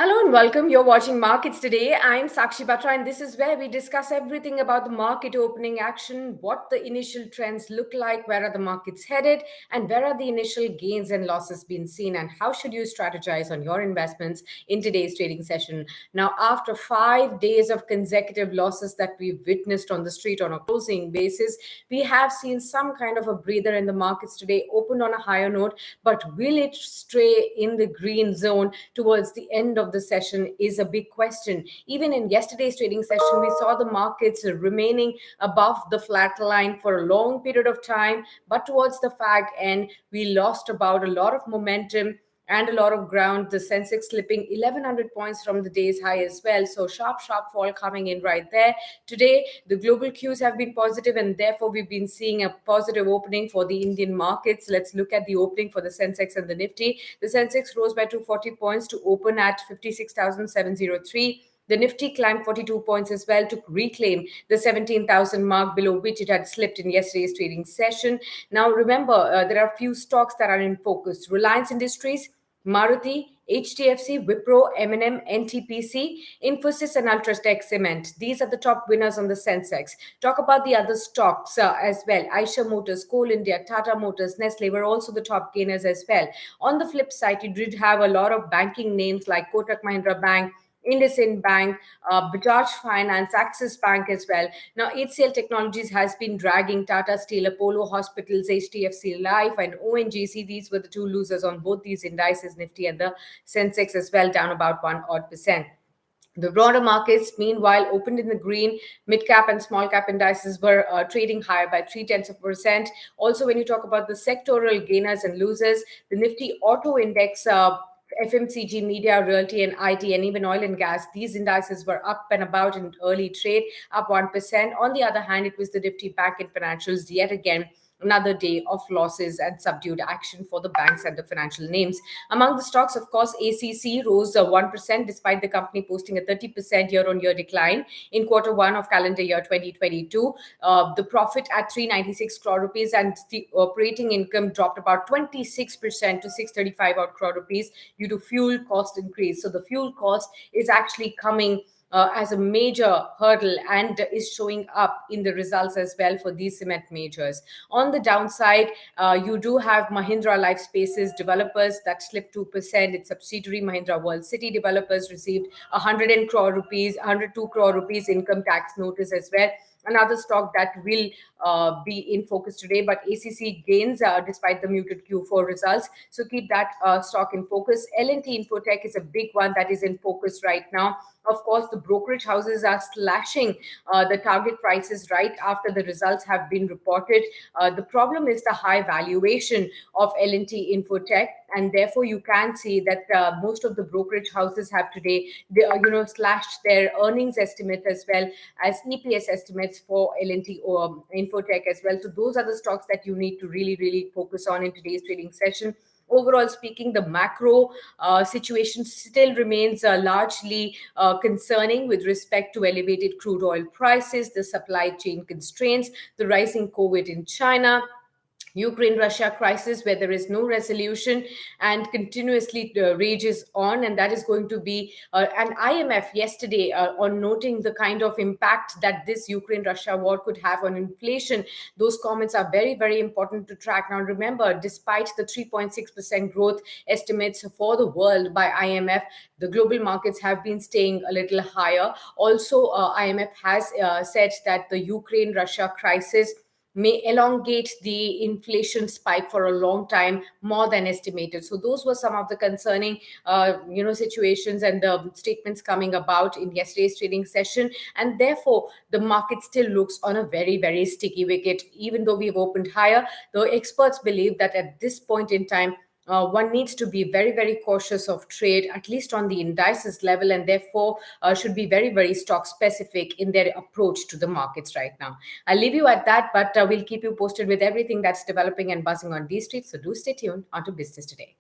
Hello and welcome. You're watching Markets Today. I'm Sakshi Batra, and this is where we discuss everything about the market opening action, what the initial trends look like, where are the markets headed, and where are the initial gains and losses being seen, and how should you strategize on your investments in today's trading session. Now, after 5 days of consecutive losses that we've witnessed on the street on a closing basis, we have seen some kind of a breather in the markets today, opened on a higher note, but will it stray in the green zone towards the end of the session is a big question. Even in yesterday's trading session, we saw the markets remaining above the flat line for a long period of time, but towards the fag end, we lost about a lot of momentum and a lot of ground. The Sensex slipping 1100 points from the day's high as well. So sharp fall coming in right there. Today, the global cues have been positive, and therefore we've been seeing a positive opening for the Indian markets. Let's look at the opening for the Sensex and the Nifty. The Sensex rose by 240 points to open at 56,703. The Nifty climbed 42 points as well to reclaim the 17,000 mark, below which it had slipped in yesterday's trading session. Now, remember, there are a few stocks that are in focus. Reliance Industries, Maruti, HDFC, Wipro, M&M, NTPC, Infosys, and Ultratech Cement. These are the top winners on the Sensex. Talk about the other stocks as well. Eicher Motors, Coal India, Tata Motors, Nestle were also the top gainers as well. On the flip side, you did have a lot of banking names like Kotak Mahindra Bank, IndusInd Bank, Bajaj Finance, Axis Bank as well. Now, HCL Technologies has been dragging Tata Steel, Apollo Hospitals, HDFC Life, and ONGC. These were the two losers on both these indices, Nifty and the Sensex as well, down about 1% odd. The broader markets, meanwhile, opened in the green. Mid-cap and small-cap indices were trading higher by 0.3%. Also, when you talk about the sectoral gainers and losers, the Nifty Auto Index, FMCG, media, realty, and IT, and even oil and gas, these indices were up and about in early trade, up 1%. On the other hand, it was the Nifty Bank and Financials yet again. Another day of losses and subdued action for the banks and the financial names. Among the stocks, of course, ACC rose 1% despite the company posting a 30% year-on-year decline in quarter one of calendar year 2022. The profit at 396 crore rupees, and the operating income dropped about 26% to 635 odd crore rupees due to fuel cost increase. So the fuel cost is actually coming as a major hurdle and is showing up in the results as well for these cement majors. On the downside, you do have Mahindra Life Spaces developers that slipped 2%. Its subsidiary Mahindra World City Developers received 102 crore rupees income tax notice as well. Another stock that will be in focus today, but ACC gains despite the muted Q4 results. So keep that stock in focus. L&T Infotech is a big one that is in focus right now. Of course, the brokerage houses are slashing the target prices right after the results have been reported. The problem is the high valuation of L&T Infotech, and therefore you can see that most of the brokerage houses have today, slashed their earnings estimate as well as EPS estimates for L&T Infotech as well. So those are the stocks that you need to really focus on in today's trading session. Overall speaking, the macro situation still remains largely concerning with respect to elevated crude oil prices, the supply chain constraints, the rising COVID in China, Ukraine-Russia crisis, where there is no resolution and continuously rages on, and that is going to be an IMF yesterday on noting the kind of impact that this Ukraine-Russia war could have on inflation. Those comments are very important to track. Now, remember, despite the 3.6% growth estimates for the world by IMF, the global markets have been staying a little higher. Also, IMF has said that the Ukraine-Russia crisis may elongate the inflation spike for a long time, more than estimated. So those were some of the concerning, situations and the statements coming about in yesterday's trading session. And therefore, the market still looks on a very sticky wicket. Even though we've opened higher, the experts believe that at this point in time, one needs to be very cautious of trade, at least on the indices level, and therefore should be very stock specific in their approach to the markets right now. I'll leave you at that, but we'll keep you posted with everything that's developing and buzzing on these streets. So do stay tuned onto Business Today.